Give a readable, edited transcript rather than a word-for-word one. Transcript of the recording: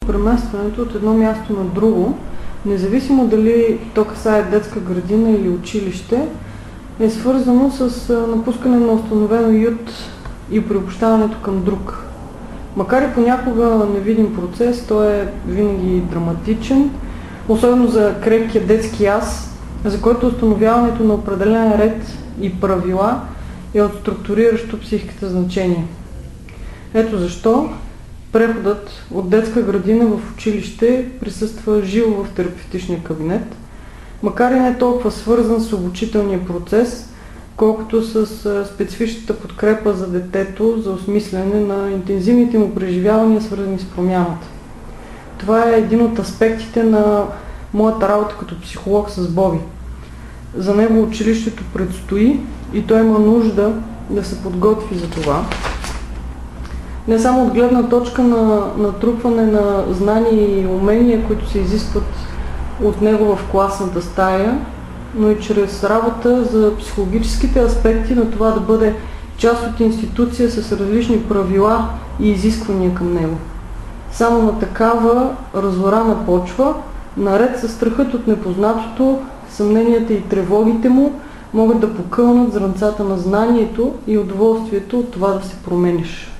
Преместването от едно място на друго, независимо дали то касае детска градина или училище, е свързано с напускане на установен уют и приобщаването към друг. Макар и понякога невидим процес, той е винаги драматичен, особено за крехкия детски аз, за който установяването на определен ред и правила е от структуриращо психиката значение. Ето защо преходът от детска градина в училище присъства живо в терапевтичния кабинет, макар и не толкова свързан с обучителния процес, колкото с специфичната подкрепа за детето за осмислене на интензивните му преживявания, свързани с промяната. Това е един от аспектите на моята работа като психолог с Боби. За него училището предстои и той има нужда да се подготви за това. Не само от гледна точка на натрупване на знания и умения, които се изискват от него в класната стая, но и чрез работа за психологическите аспекти на това да бъде част от институция с различни правила и изисквания към него. Само на такава разорана почва, наред със страхът от непознатото, съмненията и тревогите му могат да покълнат зранцата на знанието и удоволствието от това да се промениш.